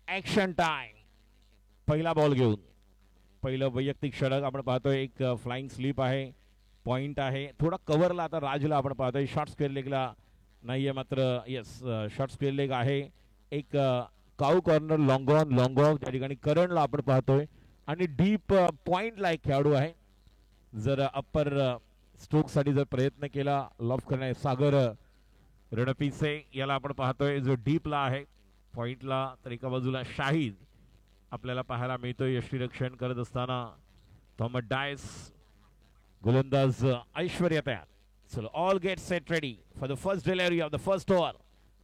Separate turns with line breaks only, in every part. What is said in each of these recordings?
Action time. पहिला ball घेऊन पहिलं वैयक्तिक षटक आपण पाहतोय. एक फ्लाइंग स्लीप आहे, पॉइंट आहे. थोडा कव्हरला आता राजला आपण पाहतोय. शॉर्ट स्क्वेअर लेगला नाहीये मात्र येस शॉर्ट स्क्वेअर लेग आहे. एक काऊ कॉर्नर लॉंग ऑन त्या ठिकाणी करणला आपण पाहतोय. आणि डीप पॉइंटला एक खेळाडू आहे. जर अप्पर स्ट्रोकसाठी जर प्रयत्न केला लॉफ करण्या सागर रणपिसे याला आपण पाहतोय जो डीपला आहे. पॉइंटला तर एका बाजूला शाहीद आपल्याला पाहायला मिळतोय यष्टीरक्षण करत असताना. थॉमस डायस गोलंदाज ऐश्वर्या तयार. So all get set ready for the first delivery of the first over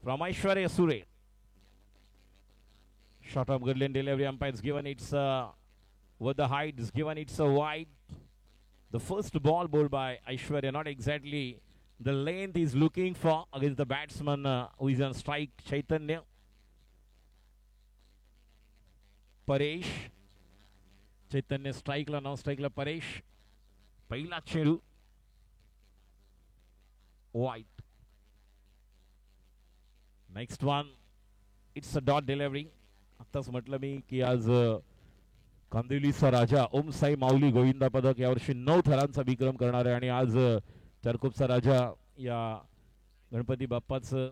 from Aishwarya Sure. Short of good lane delivery, umpire is given it's with the height is given it's a wide. The first ball bowled by Aishwarya, not exactly the length he's looking for against the batsman who is on strike, Chaitanya. Paresh Chaitanya स्ट्राईकला, non स्ट्राईकला परेश. पहिला चेंडू वाईट. Next one it's a dot delivery. आताच म्हटलं मी की आज कांदिवलीचा राजा ओम साई माऊली गोविंदा पदक यावर्षी 9 थरांचा विक्रम करणार आहे. आणि आज चारकोपचा राजा या गणपती बाप्पाचं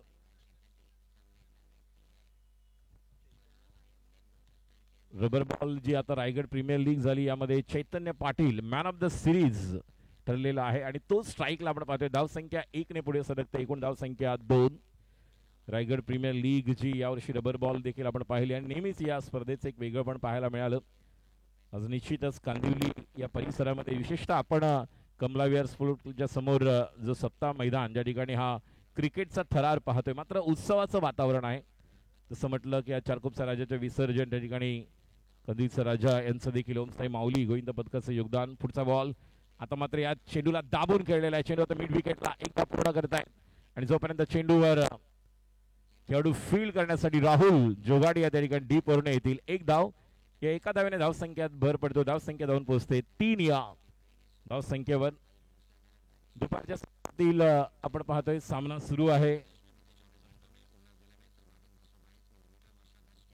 रबर बॉल जी आता रायगड प्रीमियर लीग झाली यामध्ये Chaitanya Patil man of the series ठरलेला आहे. आणि तो स्ट्राईकला आपण पाहतोय. धावसंख्या 1 ने पुढे सरकते. एकूण धावसंख्या 2. रायगड प्रीमियर लीग जी यावर्षी रबर बॉल देखील आपण पाहिली आणि नेहमीच या स्पर्धेचं एक वेगळं पण पाहायला मिळालं. आज निश्चितच कांदिवली या परिसरामध्ये विशेषतः आपण कमला विहार स्पोर्टच्या समोर जो सप्ताह मैदान ज्या ठिकाणी हा क्रिकेटचा थरार पाहतोय मात्र उत्सवाचं वातावरण आहे. तसं म्हटलं की आज चारकोपचा राजाच्या विसर्जन त्या ठिकाणी कधीचा राजा यांचं देखील ओमसाई माऊली गोविंद पदकाचं योगदान. पुढचा बॉल आता मात्र या चेंडूला दाबून खेळलेला आहे. चेंडू आता मिड विकेटला एक धाव पूर्ण करतायत. आणि जोपर्यंत चेंडूवर खेळाडू फील्ड करण्यासाठी राहुल जोगाडी या त्या ठिकाणी डीप वरून येतील. एक धाव या एका धावेने धावसंख्यात भर पडतो. धावसंख्या धावून पोहोचते 3 या धावसंख्येवर. दुपारच्या आपण पाहतोय सामना सुरू आहे.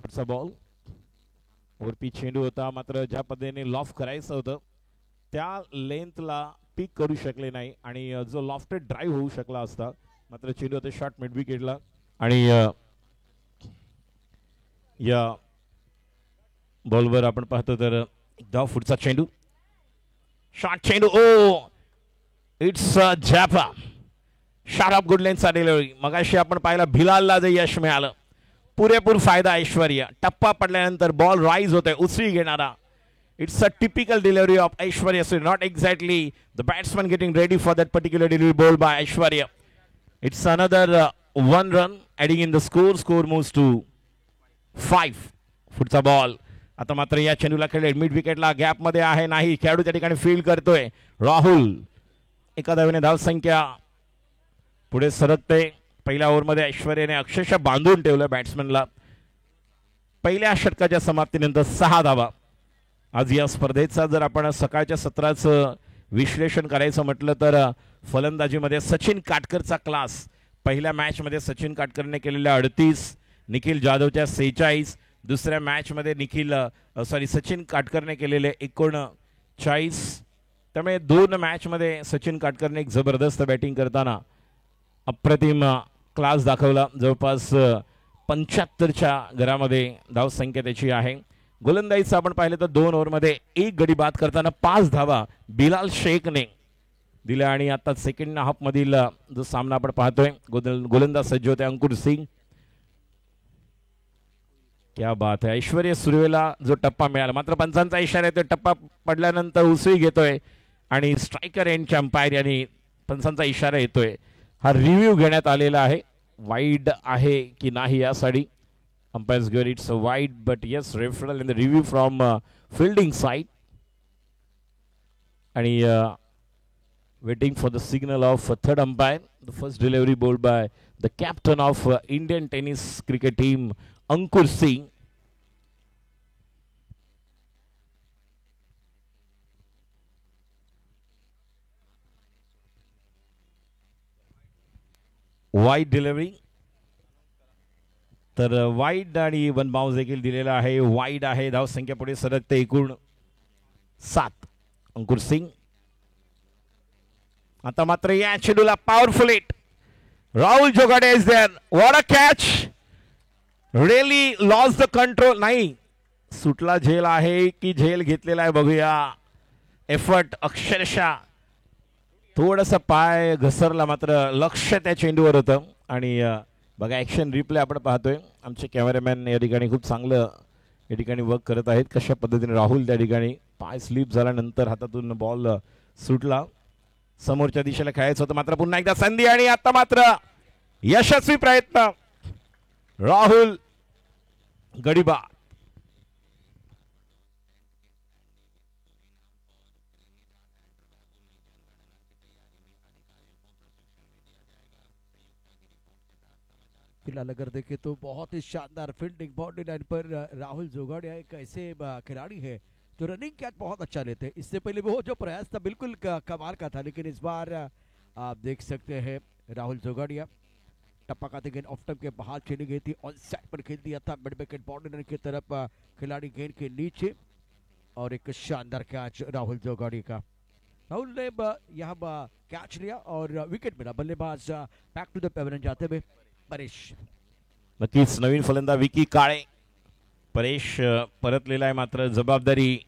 पुढचा बॉल वरती चेंडू होता मात्र ज्या पद्धतीने लॉफ करायचं होतं त्या लेंथला पिक करू शकले नाही आणि जो लॉफ्टेड ड्राईव्ह होऊ शकला असता मात्र चेंडू होते शॉर्ट मिड विकेटला. आणि या बॉलवर आपण पाहतो तर धाव. पुढचा चेंडू शॉर्ट चेंडू ओ इट्स जॅपा शॉर्ट ऑफ गुड लेन्थचा डिलिव्हरी. मगाशी आपण पाहिला भिलालला जे यश मिळालं पुरेपूर फायदा ऐश्वर्या. टप्पा पडल्यानंतर बॉल राईज होतोय उसळी घेणारा. It's a typical delivery of Aishwarya. So not exactly the batsman getting ready for that particular delivery ball by Aishwarya. It's another 1 run adding in the score. Score moves to 5. पुढचा बॉल आता मात्र या चेंडूला खेळले mid विकेटला gap मध्ये आहे. नाही खेळाडू त्या ठिकाणी फील्ड करतोय राहुल. एका धावेने धावसंख्या पुढे सरकते. पहिल्या ओव्हरमध्ये ऐश्वर्याने अक्षरशः बांधून ठेवलं बॅट्समॅनला. पहिल्या षटकाच्या समाप्तीनंतर 6 धावा. आज या स्पर्धेचा जर आपण सकाळच्या सत्राचं विश्लेषण करायचं म्हटलं तर फलंदाजीमध्ये सचिन काटकरचा क्लास. पहिल्या मॅचमध्ये सचिन काटकरने केलेल्या 38, निखिल जाधवच्या 46. दुसऱ्या मॅचमध्ये सचिन काटकरने केलेले 39. त्यामुळे 2 मॅचमध्ये सचिन काटकरने एक जबरदस्त बॅटिंग करताना अप्रतिम क्लास दाखवला. जवळपास 75च्या घरामध्ये धावसंख्या त्याची आहे. गोलंदाजीचं आपण पाहिलं तर 2 ओव्हरमध्ये 1 गडी बाद करताना 5 धावा बिलाल शेखने दिल्या. आणि आता सेकंड हाफ मधील जो सामना आपण पाहतोय गोलंदाज सज्ज होते अंकुर सिंग. क्या बात है. ऐश्वर्या सुर्वेला जो टप्पा मिळाला मात्र पंचांचा इशारा येतोय. टप्पा पडल्यानंतर उसळी घेतोय आणि स्ट्रायकर एंडच्या अंपायर यांनी पंचांचा इशारा येतोय. हा रिव्ह्यू घेण्यात आलेला आहे. वाईड आहे की नाही यासाठी umpires give it's wide but yes referral in the review from fielding side. आणि waiting for the signal of third umpire. The first delivery bowled by the captain of Indian tennis cricket team Ankur Singh. Wide delivery. तर wide आणि one bounce देखील दिलेला आहे. Wide आहे. धावसंख्या पुढे सरकते एकूण 7. अंकुर सिंग आता मात्र या चेंडूला powerful hit. Rahul Jogade is there. What a catch. Really loss the control. नाही सुटला झेल आहे की झेल घेतलेला आहे बघूया. एफर्ट अक्षरशः थोडंसं पाय घसरला मात्र लक्ष त्या चेंडूवर होतं. आणि बघा ॲक्शन रिप्ले आपण पाहतोय. आमचे कॅमेरामॅन या ठिकाणी खूप चांगलं या ठिकाणी वर्क करत आहेत. कशा पद्धतीने राहुल त्या ठिकाणी पाय स्लिप झाल्यानंतर हातातून बॉल सुटला. समोरच्या दिशेला खेळायचं होतं मात्र पुन्हा एकदा संधी आणि आता मात्र यशस्वी प्रयत्न. राहुल गडीबा
फिलहाल अगर देखें तो बहुत ही शानदार फील्डिंग बाउंड्री लाइन पर राहुल जोगाड़िया एक ऐसे खिलाड़ी है जो रनिंग कैच बहुत अच्छा लेते हैं. इससे पहले वो जो प्रयास था बिल्कुल कमाल का था, लेकिन इस बार आप देख सकते हैं राहुल जोगाड़िया टप्पा खाते गेंद ऑफ टर्म के बाहर खेली गई थी. ऑन साइड पर खेल दिया था मिड विकेट बाउंड्री लाइन की तरफ. खिलाड़ी गेंद के नीचे और एक शानदार कैच राहुल जोगाड़ी का. राहुल ने यहाँ कैच लिया और विकेट मिला. बल्लेबाज बैक टू द पेवेलियन जाते हुए परेश.
नक्कीच नवीन फलंदाज विकी काळे. परेश परतलेला आहे मात्र जबाबदारी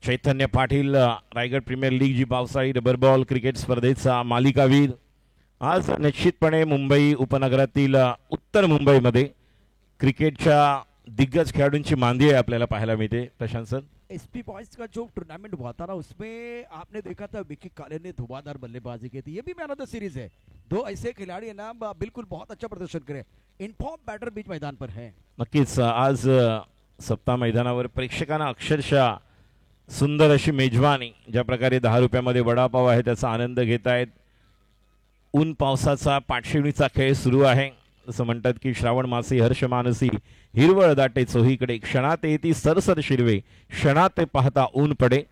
चैतन्य पाटील रायगड प्रीमियर लीग जी पावसाळी रबर बॉल क्रिकेट स्पर्धेचा मालिकावीर. आज निश्चितपणे मुंबई उपनगरातील उत्तर मुंबईमध्ये क्रिकेटच्या दिग्गज खेळाडूंची मांदी आहे आपल्याला पाहायला मिळते. प्रशांत सर
एसपी बॉयज का जो टूर्नामेंट हुआ था ना उसमें आपने देखा था विकी काले ने धुआंधार बल्लेबाजी की थी. ये भी मैन ऑफ द सीरीज है. दो ऐसे खिलाड़ी है ना बिल्कुल बहुत अच्छा प्रदर्शन करे. इनफॉर्म बैटर बीच मैदान पर है.
नक्कीच आज सप्ताह मैदानावर प्रेक्षकांना अक्षरशः सुंदर अशी मेजवानी ज्या प्रकारे 10 रुपयामध्ये वडापाव आहे त्याचा आनंद घेत आहेत. ऊन पावसाचा पाठशिवणीचा खेळ सुरू आहे. असं म्हणतात की श्रावण मासी हर्ष मानसी हिरवळ दाटे चोहीकडे क्षणात येती सरसर शिरवे क्षणात पाहता ऊन पडे.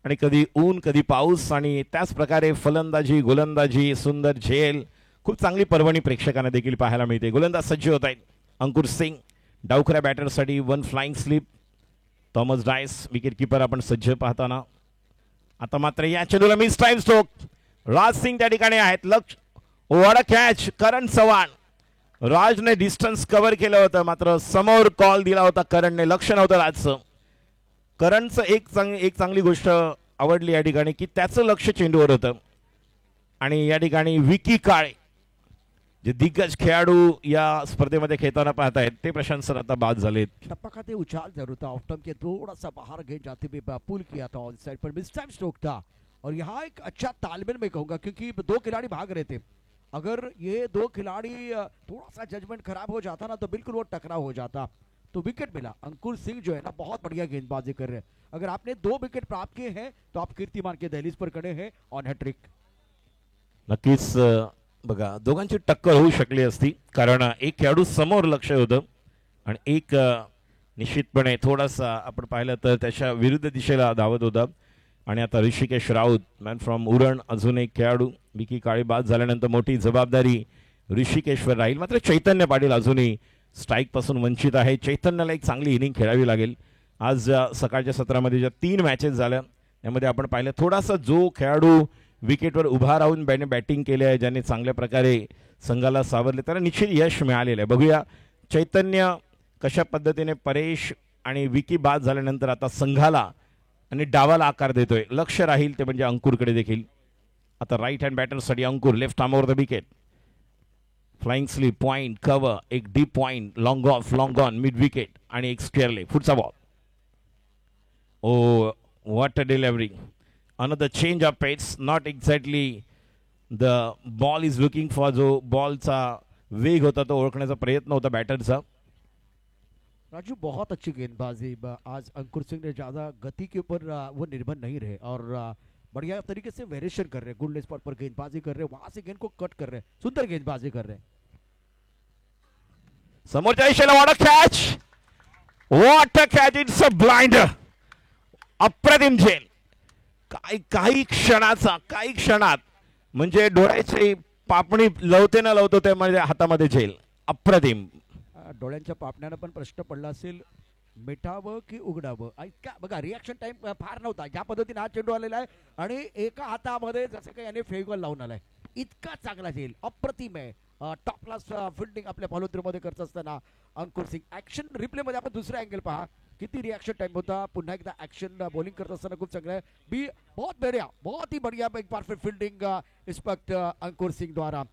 आणि कधी ऊन कधी पाऊस आणि त्याच प्रकारे फलंदाजी गोलंदाजी सुंदर झेल खूप चांगली पर्वणी प्रेक्षकांना देखील पाहायला मिळते. गोलंदाज सज्ज होत आहेत. अंकुर सिंग डावखऱ्या बॅटरसाठी 1 flying slip. Thomas Dias wicket keeper आपण सज्ज पाहताना. आता मात्र या चेंडूला mistime stroke. Raj Singh त्या ठिकाणी आहेत. लक्ष what a catch. Karan Chavan. राजने डिस्टन्स कव्हर केलं होतं मात्र समोर कॉल दिला होता करणने. लक्ष नव्हतं राजचं. करणचं एक चांगली गोष्ट आवडली या ठिकाणी की त्याचं लक्ष चेंडूवर होतं. आणि या ठिकाणी विकी काळे जे दिग्गज खेळाडू या स्पर्धेमध्ये खेळताना पाहतायत ते प्रशांत सर आता बाद झालेत.
टप्पा खाते उछाल जरूर था. ऑफ टर्म के थोड़ा सा बाहर गेंद जाते हुए पुल किया था. On side per miss time stroke था. और यहाँ एक अच्छा तालमेल मैं कहूंगा क्योंकि 2 खिलाड़ी भाग रहे थे. अगर ये 2 खिलाड़ी थोड़ा सा जजमेंट खराब हो जाता ना तो बिल्कुल वो टकराव हो जाता. तो विकेट मिला. अंकुर सिंह जो है ना बहुत बढ़िया गेंदबाजी कर रहे हैं. अगर आपने 2 विकेट प्राप्त किए हैं तो आप कीर्तिमान के दहलीज पर खड़े हैं ऑन हैट्रिक.
नक्कीच बघा दोघांची टक्कर होऊ शकली असती कारण एक खेळाडू समोर लक्ष होतं आणि एक निश्चितपणे थोडासा आपण पाहिलं तर त्याच्या विरुद्ध दिशेला धावत होता. आणि आता ऋषिकेश राऊत मॅन फ्रॉम उरण अजून एक खेळाडू. विकी काळे बाद झाल्यानंतर मोठी जबाबदारी ऋषिकेशवर राहील. मात्र चैतन्य पाटील अजूनही स्ट्राईक पासून वंचित आहे. चैतन्याला एक चांगली इनिंग खेळावी लागेल. आज सकाळच्या सत्रामध्ये ज्या 3 मॅचेस झाल्या त्यामध्ये आपण पाहिलं थोडासा जो खेळाडू विकेटवर उभा राहून बॅटिंग केली आहे ज्यांनी चांगल्या प्रकारे संघाला सावरले त्याला निश्चित यश मिळालेलं आहे. बघूया चैतन्य कशा पद्धतीने परेश आणि विकी बाद झाल्यानंतर आता संघाला आणि डावाला आकार देतोय. लक्ष राहील ते म्हणजे अंकुरकडे देखील. आता राईट हँड बॅटरसाठी Ankur. Left arm over the wicket. Flying slip point cover एक deep point long off long on mid wicket आणि एक स्क्वेअर लेग. पुढचा ball. Oh what a delivery. Another change of pace. Not exactly the ball is looking for. जो बॉलचा वेग होता तो ओळखण्याचा प्रयत्न होता बॅटरचा.
राजू बहुत अच्छी गेंदबाजी. आज अंकुर सिंह ने ज्यादा गति के ऊपर वो निर्भर नहीं रहे और बढ़िया तरीके से वेरिएशन कर रहे. गुड स्पॉट पर गेंदबाजी कर रहे. वहां से गेंद को कट कर रहे. सुंदर गेंदबाजी कर रहे.
समोरच्या दिशेला what a catch. What a catch. It's a blinder. अप्रतिम झेल. काही क्षणात म्हणजे डोळ्याची पापणी लवते ना लवतो त्यामध्ये हातामध्ये झेल. अप्रतिम.
डोळ्यांच्या पापण्यानं पण प्रश्न पडला असेल, मिठावं की उघडावं. ऐका बघा, रिॲक्शन टाइम फार नव्हता. ज्या पद्धतीने हा चेंडू आलेला आहे आणि एका हातामध्ये जसं काही याने फेविकॉल लावून आलाय, इतका चांगला झेल, अप्रतिम आहे. टॉप क्लास फिल्डिंग आपल्या फॉलोथ्रूमध्ये करत असताना अंकुर सिंग. ॲक्शन रिप्लेमध्ये आपण दुसरा अँगल पहा, किती रिॲक्शन टाइम होता. पुन्हा एकदा ॲक्शन बॉलिंग करत असताना खूप चांगलं आहे. बहुत ही बढ़िया एक परफेक्ट फील्डिंग इस वक्त अंकुर सिंह द्वारा.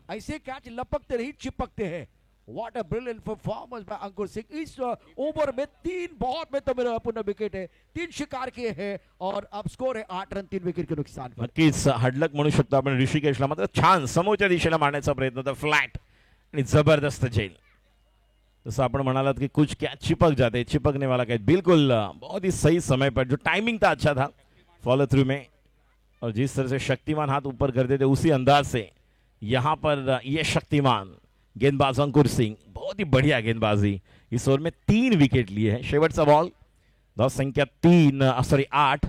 ऐसे कैच लपकते नहीं चिपकते हैं. What a brilliant performance by Ankur Singh. Is over में 3 बहुत में तो मेरा पुनः विकेट है, 3 शिकार किए हैं और अब स्कोर है 8 रन 3 विकेट के नुकसान पर.
नक्कीच हडलक म्हणू शकतो आपण ऋषिकेशला. मात्र छान समोरच्या दिशेला मारण्याचा प्रयत्न होता, फ्लॅट आणि जबरदस्त झेल. जसं आपण म्हणालात कि कुछ कैच चिपक जाते, चिपकने वाला कैच. बिल्कुल बहुत ही सही समय पर, जो टाइमिंग था अच्छा था फॉलो थ्रू में, और जिस तरह से शक्तिमान हाथ ऊपर करते थे उसी अंदाज से यहाँ पर ये शक्तिमान गेंदबाज अंकुर सिंह, बहुत ही बढ़िया गेंदबाजी. इस ओवर में 3 विकेट लिए हैं. शेवटचा बॉल, धाव संख्या 8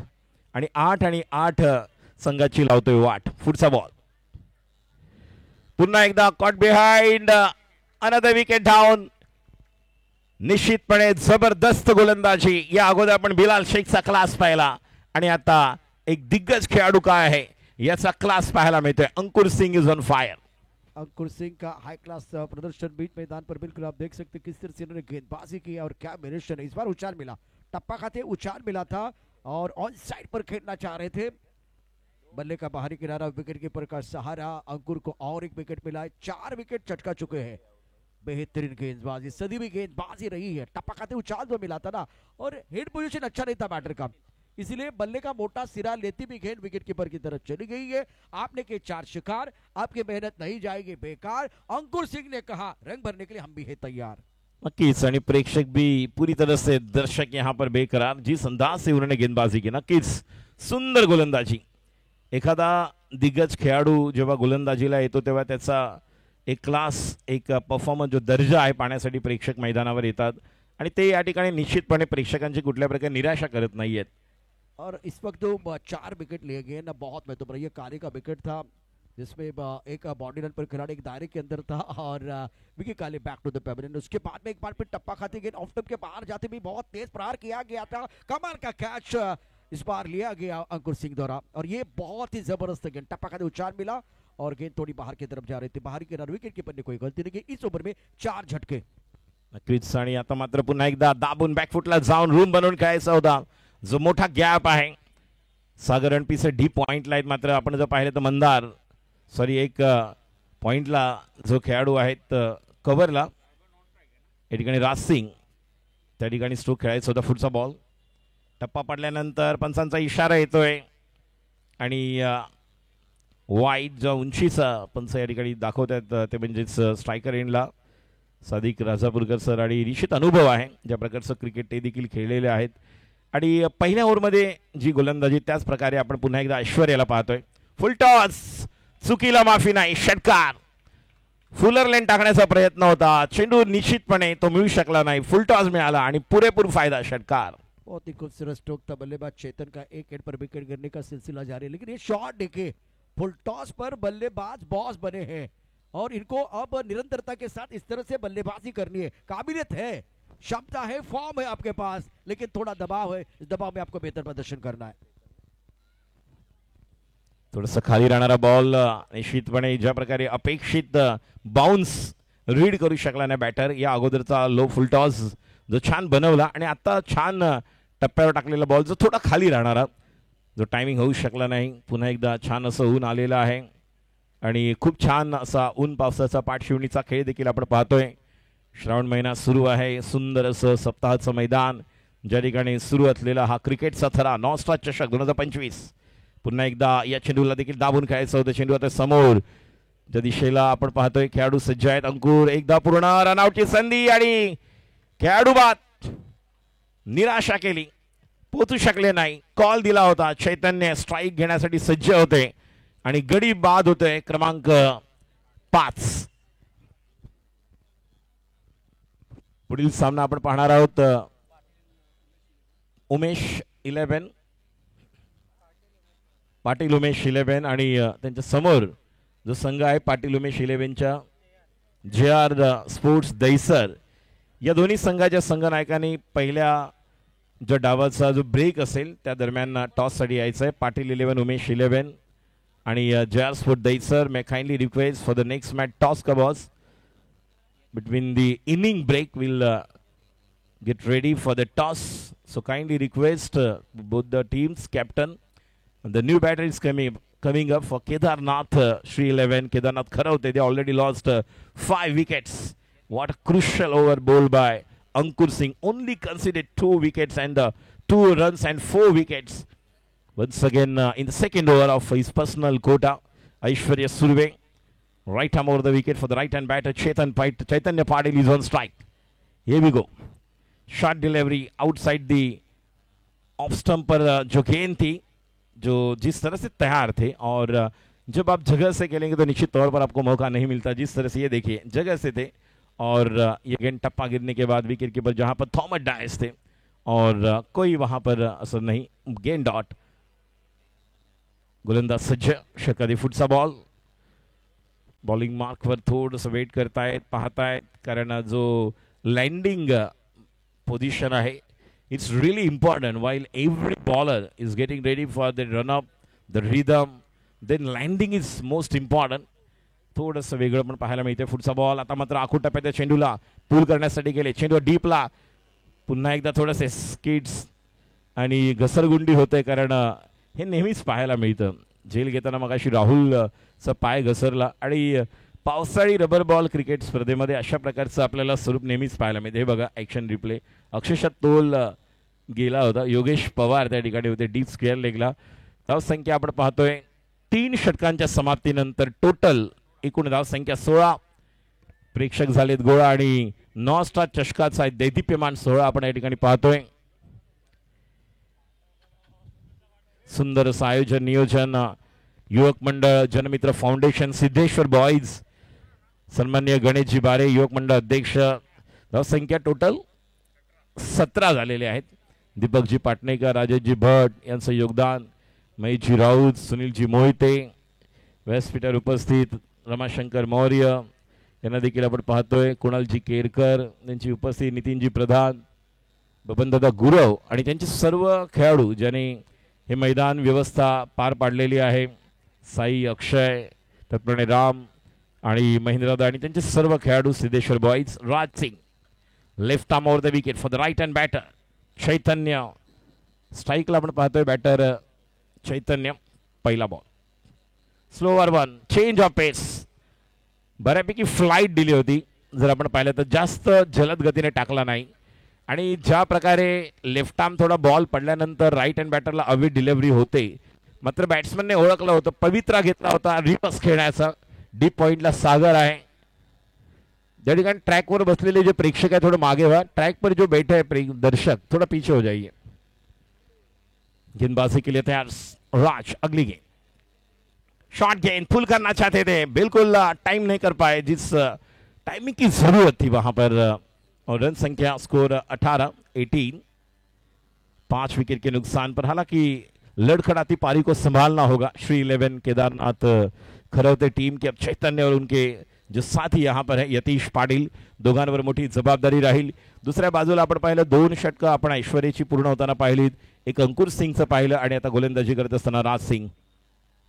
आणि 8 संघाची लावतोय वाट. पुढचा बॉल पुन्हा एकदा caught behind, another wicket down. निश्चितपणे जबरदस्त गोलंदाजी. या अगोदर आपण बिलाल शेखचा क्लास पाहिला आणि आता एक दिग्गज खेळाडू काय आहे याचा क्लास पाहायला मिळतोय. अंकुर सिंह इज ऑन फायर.
अंकुर सिंह का हाई क्लास प्रदर्शन बीच मैदान पर बिल्कुल आप देख सकते किस तरह से इन्होंने गेंदबाजी की और क्या वेरिएशन है. इस बार उछाल मिला, टप्पा खाते उछाल मिला था और ऑन साइड पर खेलना चाह रहे थे. बल्ले का बाहरी किनारा, विकेट कीपर का सहारा. अंकुर को और एक विकेट मिला है, 4 विकेट चटका चुके हैं. बेहतरीन गेंदबाजी, सदी भी गेंदबाजी रही है. टप्पा खाते उछाल जो मिला था ना, और हेड पोजीशन अच्छा नहीं था बैटर का, इसलिए बल्ले का मोटा सिरा लेती भी गेंद विकेट कीपर की तरफ चली गई है. आपने के 4 शिकार, आपकी मेहनत नहीं जाएगी बेकार. अंकुर सिंह ने कहा रंग भरने के लिए हम भी है तैयार.
नक्कीच, आणि प्रेक्षक भी पूरी तरह से, दर्शक यहाँ पर बेकरार. जिस अंदाज से उन्होंने गेंदबाजी की, नक्कीच सुंदर गोलंदाजी. एखादा दिग्गज खेळाडू जेव्हा गोलंदाजीला येतो तेव्हा त्याचा एक क्लास, एक परफॉर्मन्स, जो दर्जा आहे पाहण्यासाठी प्रेक्षक मैदानावर येतात आणि ते या ठिकाणी निश्चितपणे प्रेक्षकांची कुठल्या प्रकारे निराशा करत नाहीयेत.
और इस वक्त तो 4 विकेट लिए गए ना, बहुत महत्वपूर्ण. ये काले का विकेट था जिसमें एक बाउंड्री लाइन पर खिलाड़ी एक दायरे के अंदर था और विकी काले बैक टू द पेविलियन. उसके बाद में एक बार फिर टप्पा खाते गेंद ऑफ स्टंप के बाहर जाते भी बहुत तेज प्रहार किया गया था. कमाल का कैच इस बार लिया गया अंकुर सिंह द्वारा और ये बहुत ही जबरदस्त गेंद. टप्पा खाते उछाल मिला और गेंद थोड़ी बाहर की तरफ जा रही थी. बाहरी किनारे विकेट कीपर ने कोई गलती नहीं की. इस ओवर में 4 झटके.
नक्कीच, आणि आता मात्र पुन्हा एकदा दाबून बॅकफुटला जाऊन रूम बनवून खेळायचा होता. जो मोठा गॅप आहे, सागर रणपीचे डी पॉइंटला आहेत. मात्र आपण जर पाहिलं तर मंदार, सॉरी, एक पॉइंटला जो खेळाडू आहेत कव्हरला, या ठिकाणी राज सिंग, त्या ठिकाणी स्ट्रोक खेळायचा होता. पुढचा बॉल, टप्पा पडल्यानंतर पंचांचा इशारा येतोय आणि वाईट जो उंचीचा पंच या ठिकाणी दाखवत आहेत ते म्हणजेच स्ट्रायकर एंडला सादिक राजापूरकर सर. आणि निश्चित अनुभव आहे, ज्या प्रकारचं क्रिकेट ते देखील खेळलेले आहेत. आणि पहिल्या ओव्हरमध्ये जी गोलंदाजी, त्याच प्रकारे आपण पुन्हा एकदा ऐश्वर्याला पाहतोय. फुल टॉस, चुकीला माफी नाही, षटकार. फुलर लेन टाकण्याचा प्रयत्न होता, चेंडू निश्चितपणे तो मिळू शकला नाही. फुल टॉस मिळाला आणि पुरेपूर फायदा, षटकार.
बहुत ही खूबसूरत स्ट्रोक था बल्लेबाज चेतन का. एक हेड पर विकेट गिरने का सिलसिला जारी है, लेकिन ये शॉट देखे, फुल टॉस पर बल्लेबाज बॉस बने हैं और इनको अब निरंतरता के साथ इस तरह से बल्लेबाजी करनी है. काबिलियत है, क्षमता है, फॉर्म है आपके पास, लेकिन थोड़ा दबाव है. इस दबाव में आपको बेहतर प्रदर्शन करना है.
थोडंसं खाली राहणारा बॉल, निश्चितपणे ज्या प्रकारे अपेक्षित बाउन्स रीड करू शकला नाही बॅटर. या अगोदरचा लो फुल टॉस जो छान बनवला आणि आता छान टप्प्यावर टाकलेला बॉल जो थोडा खाली राहणारा, जो टायमिंग होऊ शकला नाही. पुन्हा एकदा छान असं ऊन आलेलं आहे आणि खूप छान असा ऊन पावसाचा पाठशिवणीचा खेळ देखील आपण पाहतोय. श्रावण महिना सुरू आहे, सुंदर असं सप्ताहाचं मैदान, ज्या ठिकाणी सुरू असलेला हा क्रिकेटचा थरा, नॉनस्टॉप चषक 2025. पुन्हा एकदा या चेंडूला देखील दाबून खेळायचं होतं. चेंडू आता समोर ज्या दिशेला आपण पाहतोय, खेळाडू सज्ज आहेत. अंकुर, एकदा पूर्ण रनआउटची संधी आणि खेळाडू बाद, निराशा केली, पोहोचू शकले नाही. कॉल दिला होता, चैतन्य स्ट्राईक घेण्यासाठी सज्ज होते आणि गडी बाद होते. क्रमांक 5. पुढील सामना आपण पाहणार आहोत. उमेश 11, पाटील उमेश 11 आणि त्यांच्या समोर जो संघ आहे पाटील उमेश 11च्या JR स्पोर्ट्स दहिसर या दोन्ही संघाच्या संघनायकांनी पहिल्या जो डावाचा जो ब्रेक असेल त्या दरम्यान टॉससाठी यायचं आहे. पाटील 11, उमेश 11 आणि जयार sport Dahisar may kindly request for the next match toss का boss between the inning break. We'll get ready for the toss, so kindly request both the teams captain. The new batter is coming up for Kedarnath Sri 11 Kedarnath Kharavte. They already lost 5 wickets. What a crucial over bowled by Ankur Singh, only conceded 2 wickets and 2 runs and 4 wickets. Once again in the second over of his personal quota, Aishwarya Surve, right arm over the wicket for the right hand batter Chaitanya Patil is on strike. Here we go. Short delivery outside the off stump पर जो गेंद थी, जो जिस तरह से तैयार थे, और जब आप जगह से खेलेंगे तो निश्चित तौर पर आपको मौका नहीं मिलता. जिस तरह से ये देखिए जगह से थे और ये गेंद टप्पा गिरने के बाद विकेट कीपर जहां पर थॉमस डायस थे और कोई वहां पर असर नहीं. गेंद डॉट. गोलंदाज सज्ज. षटकारी फुटचा बॉल. बॉलिंग मार्कवर थोडंसं वेट करतायत, पाहतायत, कारण जो लँडिंग पोझिशन आहे it's really important. While every bowler is getting ready for the run up, the rhythm, then landing is most important. थोडंसं वेगळं पण पाहायला मिळते. पुढचा बॉल आता मात्र आखूड टप्प्यात चेंडूला पूल करण्यासाठी गेले. चेंडू डीपला पुन्हा एकदा थोडेसे स्किड्स आणि घसरगुंडी होते, कारण हे नेहमीच पाहायला मिळतं. झेल घेताना मगाशी राहुलचा पाय घसरला आणि पावसाळी रबर बॉल क्रिकेट स्पर्धेमध्ये अशा प्रकारचं आपल्याला स्वरूप नेहमीच पाहायला मिळते. हे बघा ॲक्शन रिप्ले, अक्षरशः तोल गेला होता. योगेश पवार त्या ठिकाणी होते डीप स्क्वेअर लेगला. धावसंख्या आपण पाहतोय 3 षटकांच्या समाप्तीनंतर टोटल एकूण धावसंख्या 16. प्रेक्षक झालेत गोळा आणि नॉस्टा चषकाचा दैदिप्यमान 16 आपण या ठिकाणी पाहतोय. सुंदर असं आयोजन नियोजन युवक मंडळ जनमित्र फाउंडेशन सिद्धेश्वर बॉईज, सन्मान्य गणेशजी बारे युवक मंडळ अध्यक्ष. धावसंख्या टोटल 17 झालेले आहेत. दीपकजी पाटणेकर, राजेशजी भट यांचं योगदान, महेशजी राऊत, सुनीलजी मोहिते, व्यासपीठावर उपस्थित रमाशंकर मौर्य यांना देखील आपण पाहतोय. कुणालजी केरकर यांची उपस्थिती, नितीनजी प्रधान, बबनदादा गुरव आणि त्यांचे सर्व खेळाडू ज्यांनी हे मैदान व्यवस्था पार पाडलेली आहे. साई, अक्षय, त्याचप्रमाणे राम आणि महेंद्रदा आणि त्यांचे सर्व खेळाडू. Siddheshwar boys. Raj Singh left arm over the wicket for the right hand batter Chaitanya. स्ट्राईकला आपण पाहतोय बॅटर चैतन्य. पहिला ball slower one, change of pace. बऱ्यापैकी फ्लाईट दिली होती जर आपण पाहिलं तर, जास्त जलद गतीने टाकला नाही. आणि ज्या प्रकारे लेफ्ट आर्म थोडा बॉल पडल्यानंतर राईट हँड बॅटरला अवी डिलिव्हरी होते, मात्र बॅट्समनने ओळखलं होतं, पवित्रा घेतला होता रिवर्स खेळण्याचा. डीप पॉइंटला सागर आहे. ज्या ठिकाणी ट्रॅकवर बसलेले जे प्रेक्षक आहे थोडं मागे व्हा. ट्रॅक पर जो बैठे है दर्शक थोड़ा पीछे हो जाइए. गेंदबाजी के लिए तैयार राज. अगली गेंद शॉर्ट गेंद, पुल करना चाहते थे, बिल्कुल टाइम नहीं कर पाए जिस टाइमिंग की जरूरत थी वहां पर. और रन संख्या स्कोर 18. 5 विकेट के नुकसान पर. हालांकि लड़खड़ाती पारी को संभालना होगा श्री 11 केदारनाथ खरवते टीम के. अब चैतन्य और उनके जो साथी यहाँ पर है यतीश पाटील, दोघांवर मोठी जबाबदारी राहील. दुसऱ्या बाजूला आपण पाहिलं 2 षटकं आपण ऐश्वर्याची पूर्ण होताना पाहिलीत. एक अंकुर सिंगचं पाहिलं आणि आता गोलंदाजी करत असताना राज सिंग.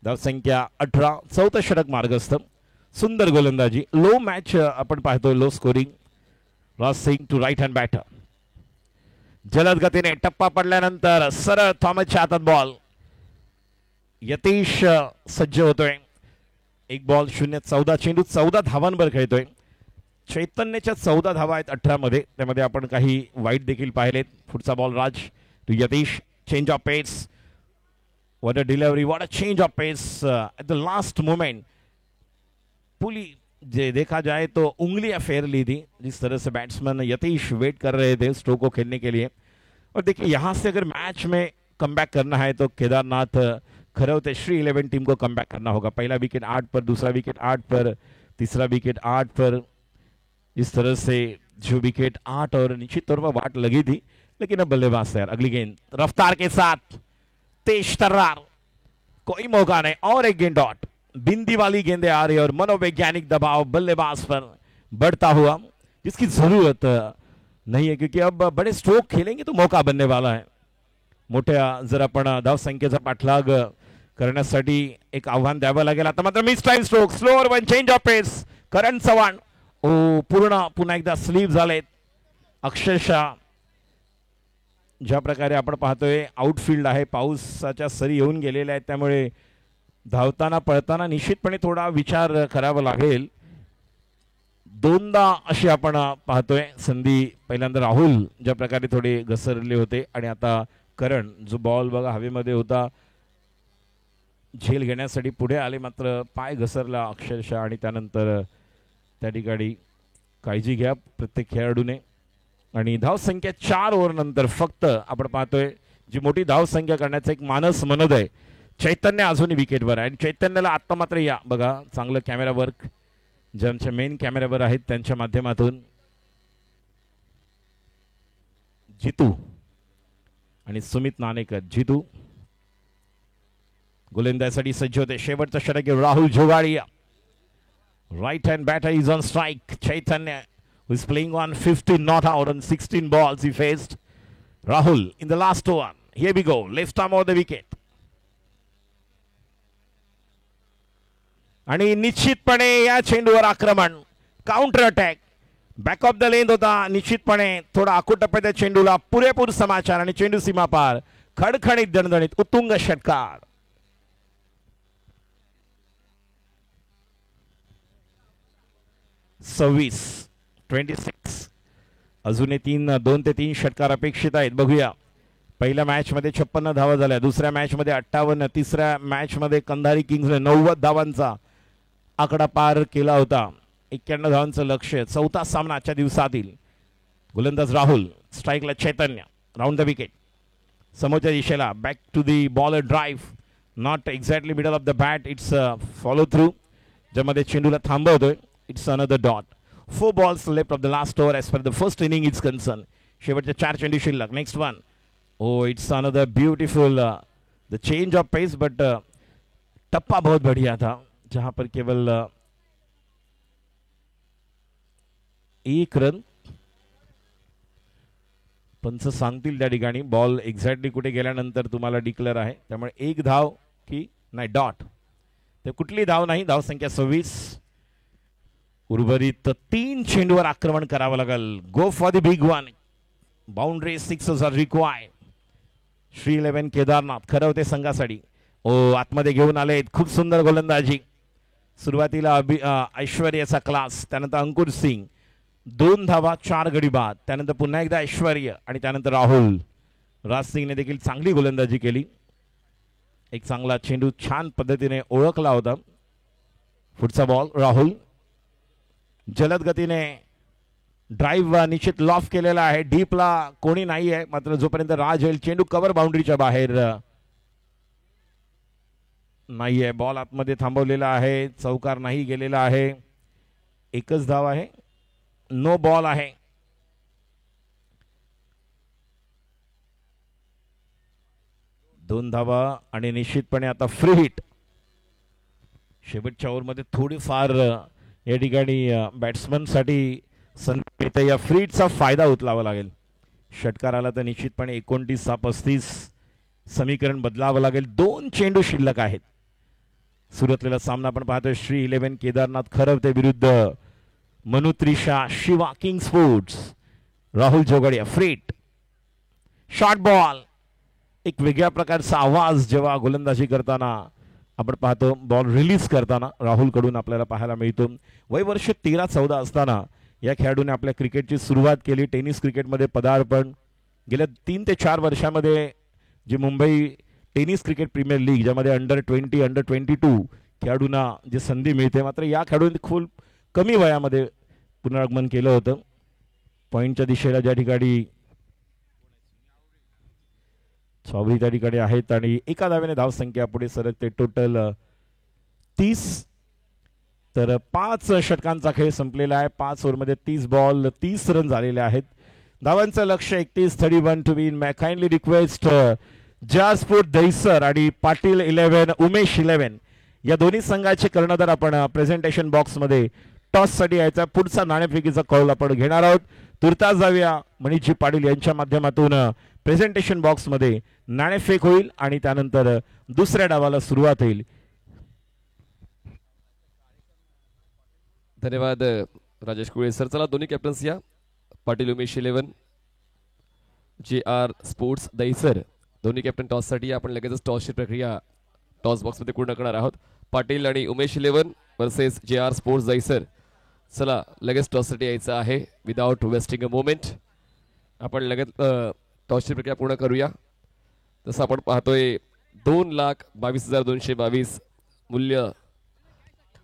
धावसंख्या 18. 4थं षटक मार्गस्थ. सुंदर गोलंदाजी. लो मॅच आपण पाहतो, low scoring. Raj Singh to right hand batter. जलद गतीने टप्पा पडल्यानंतर सरळ थॉमसच्या हातात बॉल. यतीश सज्ज होतोय. 1 बॉल 0. 14 चेंडू 14 धावांवर खेळतोय. चैतन्यच्या 14 धावा आहेत 18 मध्ये. त्यामध्ये आपण काही वाईट देखील पाहिलेत. पुढचा ball Raj to Yatish. Change of pace. What a delivery, what a change of pace at the last moment. पुली जे देखा जाए तो उंगलियां फेर ली थी जिस तरह से बैट्समैन यतीश वेट कर रहे थे स्ट्रोक को खेलने के लिए. और देखिए यहाँ से अगर मैच में कमबैक करना है तो केदारनाथ खरवते श्री 11 टीम को कमबैक करना होगा. पहला विकेट 8 पर, दूसरा विकेट 8 पर, तीसरा विकेट 8 पर. इस तरह से जो विकेट 8 और निश्चित तौर पर वाट लगी थी, लेकिन अब बल्लेबाज तैयार. अगली गेंद रफ्तार के साथ, तेज तर्रार, कोई मौका नहीं. और एक गेंद डॉट. बिंदी वाली गेंदें आ रही और मनोवैज्ञानिक दबाव बल्लेबाज पर बढ़ता हुआ, जिसकी जरूरत नहीं है, क्योंकि अब बड़े स्ट्रोक खेलेंगे तो मौका बनने वाला है. मोठ्या जर आपण धावसंख्येचा पाठलाग करण्यासाठी एक आव्हान द्यावं लागेल. आता मात्र mistime stroke, slower one, change of pace. Karan Chavan पूर्ण पुन्हा एकदा स्लीप झालेत. अक्षरशः ज्या प्रकारे आपण पाहतोय आउटफील्ड आहे, पावसाच्या सरी येऊन गेलेल्या आहेत, त्यामुळे धावताना पळताना निश्चितपणे थोडा विचार करावा लागेल. दोनदा अशी आपण पाहतोय संधी. पहिल्यांदा राहुल ज्या प्रकारे थोडे घसरले होते आणि आता करण जो बॉल बघा हवेमध्ये होता, झेल घेण्यासाठी पुढे आले, मात्र पाय घसरला अक्षरशः. आणि त्यानंतर त्या ठिकाणी काळजी घ्या प्रत्येक खेळाडूने. आणि धावसंख्या 4 ओव्हर नंतर फक्त आपण पाहतोय जी मोठी धावसंख्या करण्याचं एक मानस मनद आहे. चैतन्य अजूनही विकेटवर आहे आणि चैतन्याला आत्ता मात्र या बघा चांगलं कॅमेरा वर्क जे आमच्या मेन कॅमेरावर आहेत त्यांच्या माध्यमातून जितू आणि सुमित नाणेकर. जितू गोलंदाजीसाठी सज्ज होते. शेवटचा षटक Rahul Jogadia, right hand batter is on strike. Chaitanya who is playing on 15 not out on 16 balls he faced. Rahul in the last over. Here we go, left arm over the wicket. आणि निश्चितपणे या चेंडूवर आक्रमण, counter attack, back of the length होता. निश्चितपणे थोडा आकुटप्या चेंडूला पुरेपूर समाचार आणि चेंडू सीमा पार, खडखडीत दणदणीत उत्तुंग षटकार. सव्वीस 26 अजूनही 2 ते 3 षटकार अपेक्षित आहेत. बघूया. पहिल्या मॅच मध्ये 56 धावा झाल्या, दुसऱ्या मॅच मध्ये 58, तिसऱ्या मॅच मध्ये कंधारी किंग्सने 90 धावांचा आकडा पार केला होता. 91 धावांचं लक्ष्य. चौथा सामना आजच्या दिवसातील. गोलंदाज राहुल, स्ट्राईकला चैतन्य, राऊंड द विकेट, समोरच्या दिशेला back to the ball drive, not exactly middle of the bat, it's follow through, ज्यामध्ये चेंडूला थांबवतोय. It's another dot. 4 balls left of the last over as far as the first inning is concerned. शेवटचे 4 चेंडू शिल्लक. Next one. Oh, it's another beautiful the change of pace, but टप्पा बहुत बढ़िया था जहां पर केवल 1 रन. पंच सांगतील त्या ठिकाणी बॉल एक्झॅक्टली कुठे गेल्यानंतर तुम्हाला डिक्लेअर आहे, त्यामुळे 1 धाव की नाही डॉट, ते कुठली धाव नाही. धाव संख्या 26. उर्वरित 3 चेंडूवर आक्रमण करावं लागेल. Go for the big one. Boundary 6 are required. Shri 11 Kedarnath खरं होते संघासाठी. आतमध्ये घेऊन आले. खूप सुंदर गोलंदाजी. सुरुवातीला ऐश्वर्याचा क्लास, त्यानंतर अंकुर सिंग 2 धावा 4 गडी बाद, त्यानंतर पुन्हा एकदा ऐश्वर्य आणि त्यानंतर राहुल. राज सिंगने देखील चांगली गोलंदाजी केली. एक चांगला चेंडू छान पद्धतीने ओळखला होता. पुढचा बॉल राहुल जलद गतीने ड्राईव्ह निश्चित लॉफ केलेला आहे. डीपला कोणी नाही आहे, मात्र जोपर्यंत राज येईल चेंडू कव्हर बाउंड्रीच्या बाहेर नाही आहे. बॉल आतमध्ये थांबवलेला आहे, चौकार नाही गेलेला आहे. 1च धाव आहे, नो बॉल आहे. दोन धावा आणि निश्चितपणे आता फ्री हिट. शेवटच्या ओव्हरमध्ये थोडीफार या ठिकाणी बॅट्समन साठी संधी या फ्री हिटचा फायदा उचलावा लागेल. षटकार आला तर निश्चितपणे 29-35 समीकरण बदलावं लागेल. 2 चेंडू शिल्लक आहेत. सुरतलेला सामना आपण पाहतोय श्री 11 केदारनाथ खरवते विरुद्ध मनु त्रिशा शिवा किंग स्पोर्ट्स. राहुल जोगडिया फ्रीट शॉर्ट बॉल. एक वेगळ्या प्रकारचा आवाज जेव्हा गोलंदाजी करताना आपण पाहतो, बॉल रिलीज करताना राहुल कडून आपल्याला पाहायला मिळतो. वय वर्ष 13-14 असताना या खेळाडूने आपल्या क्रिकेटची सुरुवात केली. टेनिस क्रिकेटमध्ये पदार्पण. गेल्या 3 ते 4 वर्षामध्ये जी Mumbai tennis cricket premier league, ज्यामध्ये अंडर-20 अंडर-22 खेळाडूंना जी संधी मिळते, मात्र या खेळाडूंनी खूप कमी वयामध्ये पुनरागमन केलं होतं. पॉईंटच्या दिशेला ज्या ठिकाणी चौबरी त्या ठिकाणी आहेत आणि एका धावेने धावसंख्या पुढे सरकते. टोटल 30. तर 5 षटकांचा खेळ संपलेला आहे. 5 ओव्हरमध्ये 30 बॉल 30 रन झालेले आहेत. धावांचं लक्ष 31-31 टू विन. मॅ काइंडली रिक्वेस्ट जासपूर दहिसर आणि पाटील 11 उमेश 11 या दोन्ही संघाचे कर्णधार आपण प्रेझेंटेशन बॉक्समध्ये टॉस साठी यायचा. पुढचा नाणेफेकीचा कौल आपण घेणार आहोत. तुर्तास जाऊया मनीषजी पाटील यांच्या माध्यमातून प्रेझेंटेशन बॉक्स मध्ये नाणेफेक होईल आणि त्यानंतर दुसऱ्या डावाला सुरुवात होईल.
धन्यवाद राजेश कुळे सर. चला दोन्ही कॅप्टन्स या. पाटील उमेश 11 JR स्पोर्ट्स दहीसर दोन्ही कॅप्टन टॉस साठी. आपण लगेचच टॉसची प्रक्रिया टॉस बॉक्स मध्ये पूर्ण करणार आहोत. पाटील आणि Umesh 11 versus JR sports Dahisar. चला लगेच टॉस साठी यायचं आहे विदाउट वेस्टिंग अ मोमेंट. आपण लगेच टॉसची प्रक्रिया पूर्ण करूया. जसं आपण पाहतोय 2,22,222 मूल्य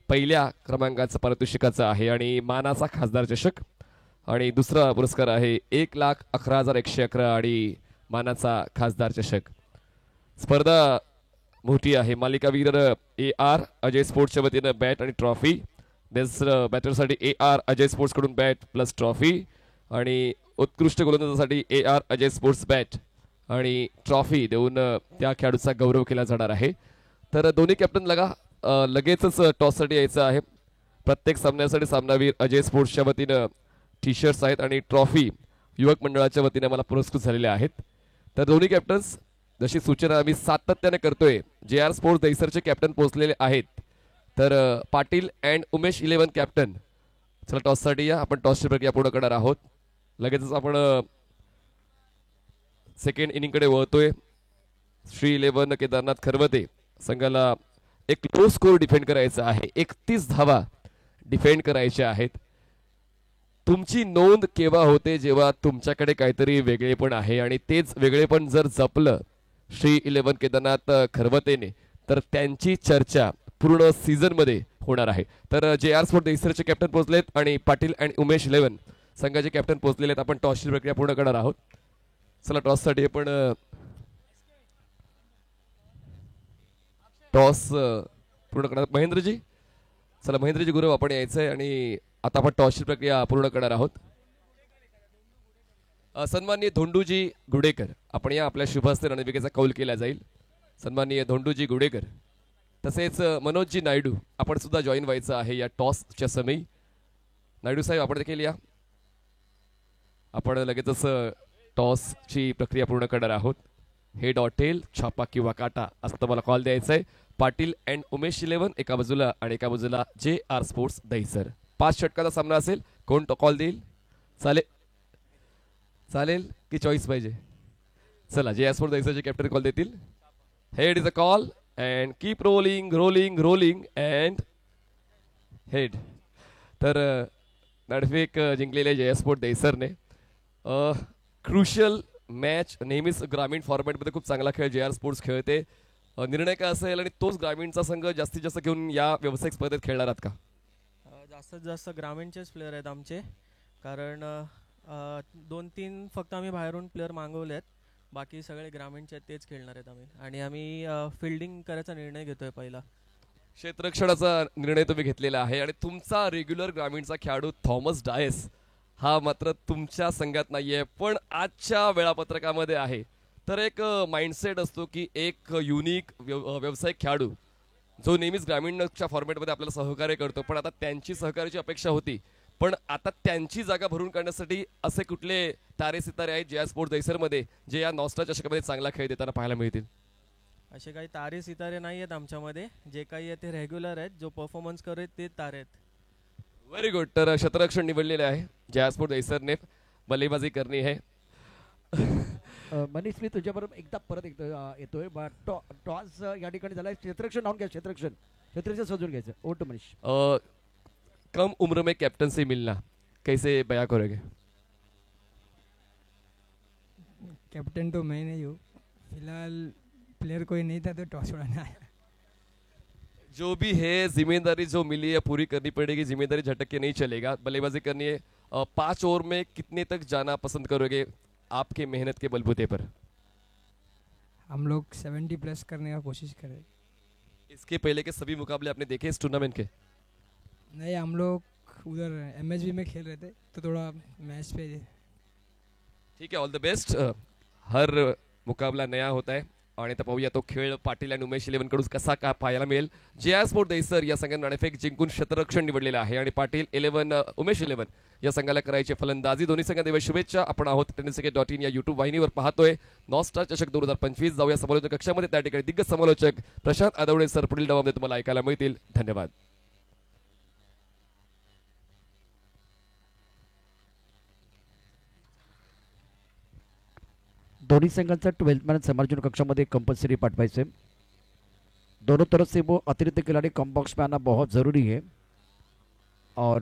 पहिल्या क्रमांकाचं पारितोषिकाचं आहे आणि मानाचा खासदार चषक. आणि दुसरा पुरस्कार आहे 1,11,111 आणि मानाचा खासदार चषक. स्पर्धा मोठी आहे. मालिकावीर AR अजय स्पोर्ट्सच्या वतीनं बॅट आणि ट्रॉफी. बेस्ट बॅटरसाठी AR अजय स्पोर्ट्स कडून बॅट प्लस ट्रॉफी आणि उत्कृष्ट गोलंदाजासाठी AR अजय स्पोर्ट्स बॅट आणि ट्रॉफी देऊन त्या खेळाडूचा गौरव केला जाणार आहे. तर दोन्ही कॅप्टन लगेचच टॉससाठी यायचं आहे. प्रत्येक सामन्यासाठी सामनावीर अजय स्पोर्ट्सच्या वतीनं टी-शर्ट्स आहेत आणि ट्रॉफी युवक मंडळाच्या वतीने मला पुरस्कृत झालेले आहेत. तर दोन्ही कॅप्टन्स जशी सूचना आम्ही सातत्याने करतोय. JR स्पोर्ट्स दहीसरचे कॅप्टन पोहोचलेले आहेत. तर पाटील अँड उमेश 11 कॅप्टन. चला टॉससाठी या. आपण टॉसची प्रक्रिया पूर्ण करणार आहोत. लगेचच आपण सेकंड इनिंगकडे वळतोय. श्री 11 केदारनाथ खरवते संघाला एक लो स्कोर डिफेंड करायचा आहे. 31 धावा डिफेंड करायच्या आहेत. तुमची नोंद केव्हा होते जेव्हा तुमच्याकडे काहीतरी वेगळेपण आहे आणि तेच वेगळेपण जर जपलं श्री 11 केदारनाथ खरवतेने तर त्यांची चर्चा पूर्ण सीझन मध्ये होणार आहे. तर JR स्पोर्ट्स दहीसरचे कॅप्टन पोहोचलेत आणि पाटील अँड उमेश 11 संघाचे कॅप्टन पोहोचलेले आहेत. आपण टॉसची प्रक्रिया पूर्ण करणार आहोत. चला टॉससाठी आपण टॉस पूर्ण करणार. महेंद्रजी चला महेंद्रजी गुरु आपण यायचं आहे आणि आता आपण टॉसची प्रक्रिया पूर्ण करणार आहोत. सन्माननीय धोंडूजी गुडेकर आपण या. आपल्या शुभहस्ते रणविकेचा कौल केला जाईल. सन्माननीय धोंडूजी गुडेकर तसेच मनोजजी नायडू आपण सुद्धा जॉईन व्हायचं आहे या टॉसच्या समयी. नायडू साहेब आपण देखील या. आपण लगेचच टॉसची प्रक्रिया पूर्ण करणार आहोत. हेड ऑर टेल छापा किंवा काटा असं तुम्हाला कॉल द्यायचा आहे. पाटील अँड उमेश 11 एका बाजूला आणि एका बाजूला JR स्पोर्ट्स दहीसर. 5 षटकाचा सामना असेल. कोण तो कॉल देईल? चालेल की चॉईस पाहिजे? चला JR स्पोर्ट्स दहीसरचे कॅप्टन कॉल देतील. Head is a call and keep rolling rolling rolling and head. तर नाणेफेक जिंकलेले JR स्पोर्ट्स दहीसरने. Crucial match. नेहमीच ग्रामीण फॉर्मॅटमध्ये खूप चांगला खेळ JR स्पोर्ट्स खेळते. निर्णय काय असेल आणि तोच ग्रामीणचा संघ जास्तीत जास्त घेऊन या व्यावसायिक स्पर्धेत खेळणार आहात का?
जास्तीत जास्त ग्रामीणचेच प्लेयर आहेत आमचे. कारण 2-3 फक्त आम्ही बाहेरून प्लेयर मागवले आहेत. बाकी सगळे ग्रामीणचे आहेत तेच खेळणार आहेत आम्ही. आणि आम्ही फिल्डिंग करायचा निर्णय घेतोय पहिला.
क्षेत्ररक्षणाचा निर्णय तुम्ही घेतलेला आहे आणि तुमचा रेग्युलर ग्रामीणचा खेळाडू थॉमस डायस हा मात्र तुमच्या संघात नाहीये पण आजच्या वेळापत्रकामध्ये आहे. तर एक माइंडसेट असतो की एक युनिक व्यावसायिक खेळाडू जो नेहमीच ग्रामीणच्या फॉर्मॅटमध्ये आपल्याला सहकार्य करतो पण आता त्यांची सहकार्याची अपेक्षा होती पण आता त्यांची जागा भरून काढण्यासाठी असे कुठले तारे सितारे आहेत JR स्पोर्ट्स दहीसरमध्ये जे या नॉस्टा चषकामध्ये चांगला खेळ देताना पाहायला मिळतील?
असे काही तारे सितारे नाही आहेत आमच्यामध्ये. जे काही आहे ते रेग्युलर आहेत. जो परफॉर्मन्स करत ते तारे आहेत.
Very good. तर क्षेत्ररक्षण निवडलेले आहे JR स्पोर्ट्स दहीसरने. बल्लेबाजी करणी आहे.
मनीष मी तुझ्याबरोबर परत येतोय. टॉस या ठिकाणी झालाय. क्षेत्ररक्षण लावून घ्या. क्षेत्ररक्षण सजून घ्यायचं. ओट मनीष.
कम उम्र में कैप्टनसी मिलना कैसे बयां करोगे?
कैप्टन तो मैं नहीं हूँ फिलहाल. प्लेयर कोई नहीं था तो टॉस उड़ाना आया.
जो भी है जिम्मेदारी जो मिली है पूरी करनी पड़ेगी. जिम्मेदारी झटक के नहीं चलेगा. बल्लेबाजी करनी है. 5 ओवर में कितने तक जाना पसंद करोगे आपके मेहनत के बलबूते पर?
हम लोग 70 प्लस करने का कोशिश करें.
इसके पहले के सभी मुकाबले आपने देखे इस टूर्नामेंट के?
नहीं हम लोग उधर MSB में खेल रहे थे तो थोड़ा मैच पे.
ठीक है. All the best. हर मुकाबला नया होता है. आणि आता पाहूया तो खेळ पाटील आणि उमेश 11 कडून कसा का पाहायला मिळेल. जे स्पोर्ट दहिसर या संघाने नाणेफेक जिंकून क्षेत्ररक्षण निवडलेलं आहे आणि पाटील 11 उमेश 11 या संघाला करायची फलंदाजी. दोन्ही संघांना शुभेच्छा. आपण आहोत tenniscricket.in या युट्यूब वाहिनीवर पाहतोय. नॉस्टार चषक 2025. जाऊया समालोचक कक्षामध्ये. त्या ठिकाणी दिग्गज समालोचक प्रशांत आदवडे सर पुढील डावामध्ये तुम्हाला ऐकायला मिळतील. धन्यवाद.
दोनों संघांचा 12th मैन समालोचन कक्षामध्ये कंपल्सरी पाठवायचे. दोनों तरफ से वो अतिरिक्त खिलाड़ी कम बॉक्स में आना बहुत जरूरी है. और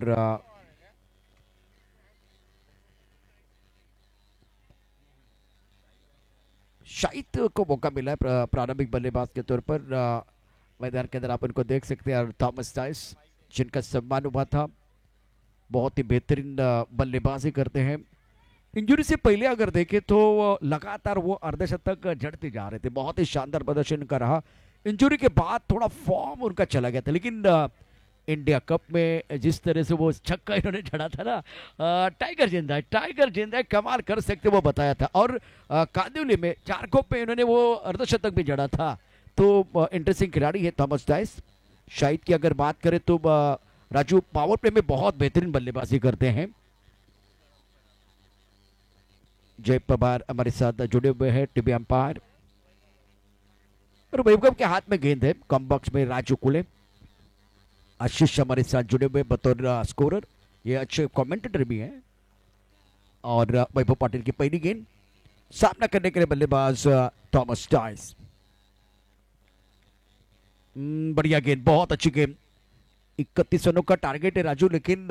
शाहिद को मौका मिला है प्रारंभिक बल्लेबाज के तौर पर. मैदान के अंदर आप इनको देख सकते हैं. थॉमस टाइस जिनका सम्मान हुआ था, बहुत ही बेहतरीन बल्लेबाजी करते हैं. इंजरी से पहले अगर देखें तो लगातार वो अर्धशतक जड़ते जा रहे थे. बहुत ही शानदार प्रदर्शन का रहा. इंजरी के बाद थोड़ा फॉर्म उनका चला गया था, लेकिन इंडिया कप में जिस तरह से वो छक्का इन्होंने जड़ा था ना, टाइगर जिंदा है, कमाल कर सकते वो बताया था. और कांदिवली में चारकोप में इन्होंने वो अर्धशतक भी जड़ा था. तो इंटरेस्टिंग खिलाड़ी है थॉमस टाइस. शाहिद की अगर बात करें तो राजू पावर प्ले में बहुत बेहतरीन बल्लेबाजी करते हैं. जय पवार हमारे साथ जुड़े हुए हैं, टीवी अंपायर. और वैभव के हाथ में गेंद है. कम बॉक्स में राजू कुले. आशीष हमारे साथ जुड़े हुए बतौर स्कोरर, ये अच्छे कमेंटेटर भी हैं. और वैभव पाटिल की पहली गेंद. सामना करने के लिए बल्लेबाज थॉमस टाइस. बढ़िया गेंद, बहुत अच्छी गेंद. 31 रनों का टारगेट है राजू, लेकिन